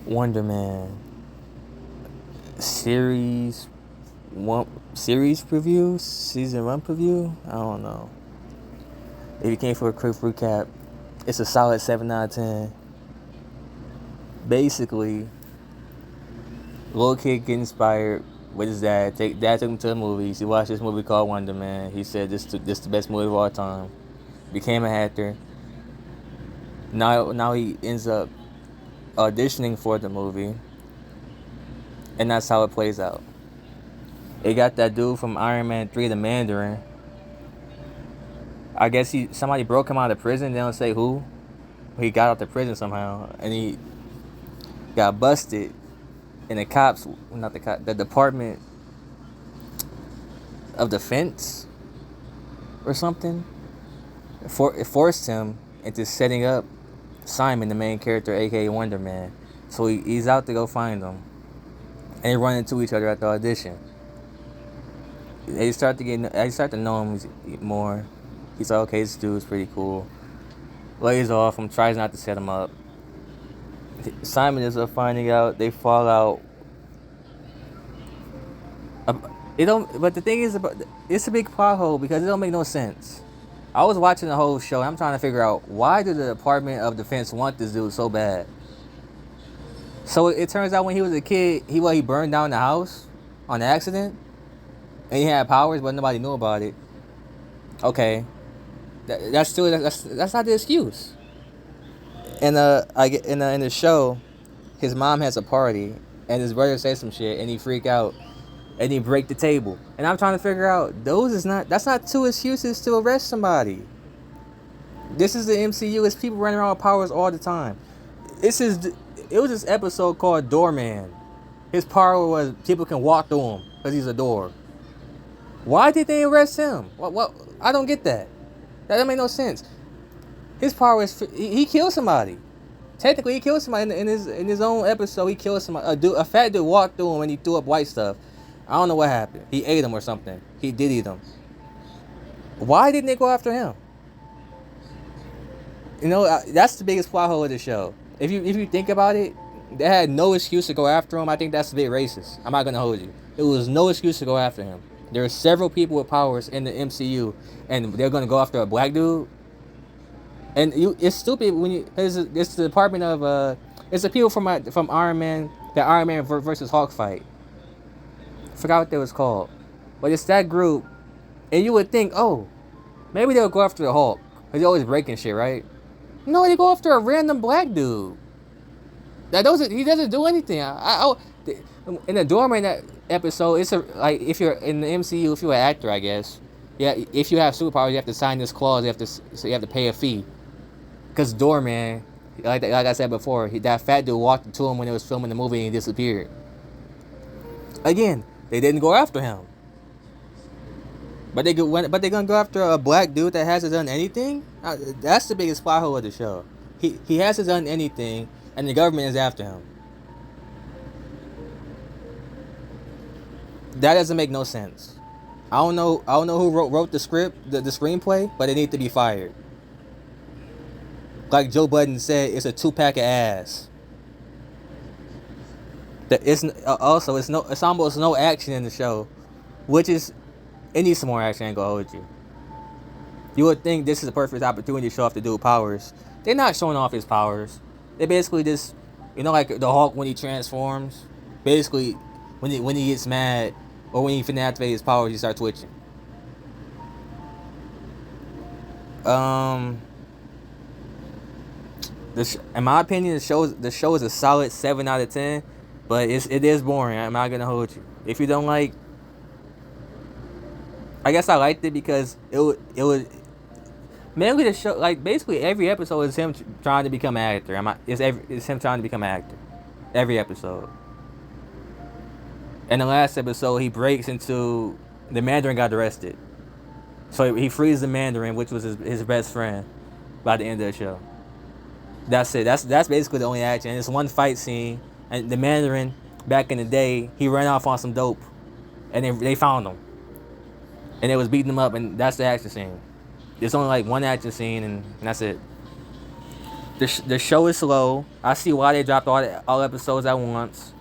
Wonder Man series one series preview, season one preview. I don't know. If you came for a quick recap, it's a solid 7 out of 10. Basically, little kid get inspired with his dad. Dad took him to the movies. He watched this movie called Wonder Man. He said this the best movie of all time. Became an actor. Now he ends up auditioning for the movie, and that's how it plays out. It got that dude from Iron Man 3, the Mandarin. I guess somebody broke him out of prison. They don't say who. He got out of prison somehow, and he got busted. And the cops, not the cops, the Department of Defense or something, it forced him into setting up Simon, the main character, aka Wonder Man. So he's out to go find him, and they run into each other at the audition. They start to know him more. He's like, okay, this dude's pretty cool. Lays off him, tries not to set him up. Simon ends up finding out. They fall out. It don't. But the thing is, it's a big plot hole because it don't make no sense. I was watching the whole show and I'm trying to figure out why did the Department of Defense want this dude so bad. So it turns out when he was a kid, he burned down the house on accident, and he had powers, but nobody knew about it. Okay, that's not the excuse. And in the show, his mom has a party, and his brother says some shit, and he freak out, and he break the table. And I'm trying to figure out that's not two excuses to arrest somebody. This is the MCU. It's people running around with powers all the time. It was this episode called Doorman. His power was people can walk through him because he's a door. Why did they arrest him? What? I don't get that. That doesn't make no sense. His power is he killed somebody. Technically, he killed somebody in his own episode. He killed somebody. A fat dude walked through him and he threw up white stuff. I don't know what happened. He ate him or something. He did eat him. Why didn't they go after him? That's the biggest plot hole of the show. If you think about it, they had no excuse to go after him. I think that's a bit racist. I'm not gonna hold you. There was no excuse to go after him. There are several people with powers in the MCU, and they're gonna go after a black dude. And it's stupid when it's the Department of it's the people from Iron Man, the Iron Man versus Hulk fight. Forgot what that was called, but it's that group, and you would think, oh, maybe they'll go after the Hulk, cause he's always breaking shit, right? No, they go after a random black dude. He doesn't do anything. In the Doorman episode, it's like if you're in the MCU, if you're an actor, I guess. Yeah, if you have superpowers, you have to sign this clause. So you have to pay a fee. Cause Doorman, like I said before, that fat dude walked into him when they was filming the movie and he disappeared. Again, they didn't go after him. But they're gonna go after a black dude that hasn't done anything. That's the biggest plot hole of the show. He hasn't done anything, and the government is after him. That doesn't make no sense. I don't know who wrote the script, the screenplay, but they need to be fired. Like Joe Budden said, it's a 2-pack of ass. It's almost no action in the show, which is it needs some more action. I ain't gonna hold you. You would think this is a perfect opportunity to show off the dude's powers. They're not showing off his powers. They basically just, like the Hulk when he transforms. Basically, when he gets mad or when he finna activate his powers, he starts twitching. In my opinion, the show is a solid 7 out of 10, but it is boring. I'm not gonna hold you. If you don't like, I guess I liked it because it would mainly the show, like basically every episode is him trying to become an actor. It's him trying to become an actor. Every episode. In the last episode, he breaks into the Mandarin got arrested, so he frees the Mandarin, which was his best friend, by the end of the show. That's it. That's basically the only action. And it's one fight scene, and the Mandarin back in the day, he ran off on some dope, and they found him, and they was beating him up, and that's the action scene. There's only like one action scene, and that's it. The show is slow. I see why they dropped all episodes at once.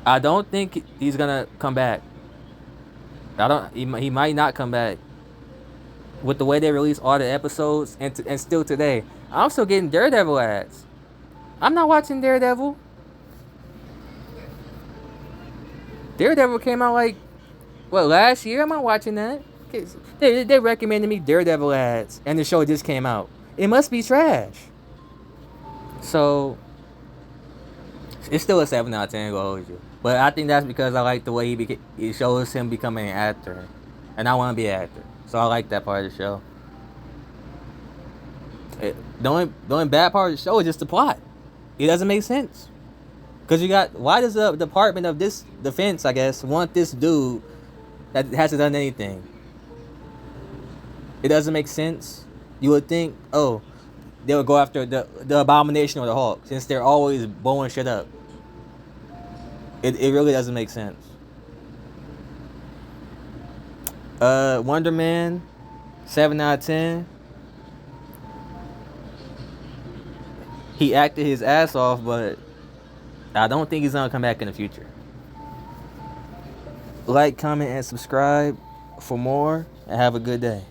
I don't think he's gonna come back. I don't. He might not come back. With the way they release all the episodes, and still today, I'm still getting Daredevil ads. I'm not watching Daredevil. Daredevil came out like what, last year? I'm not watching that. They recommended me Daredevil ads, and the show just came out. It must be trash. So it's still a 7 out of 10. Go hold you. But I think that's because I like the way he shows him becoming an actor, and I want to be an actor. So I like that part of the show. The only bad part of the show is just the plot. It doesn't make sense. Because why does the Department of this Defense, I guess, want this dude that hasn't done anything? It doesn't make sense. You would think, oh, they would go after the Abomination or the Hulk, since they're always blowing shit up. It really doesn't make sense. Wonder Man, 7 out of 10. He acted his ass off, but I don't think he's gonna come back in the future. Like, comment, and subscribe for more, and have a good day.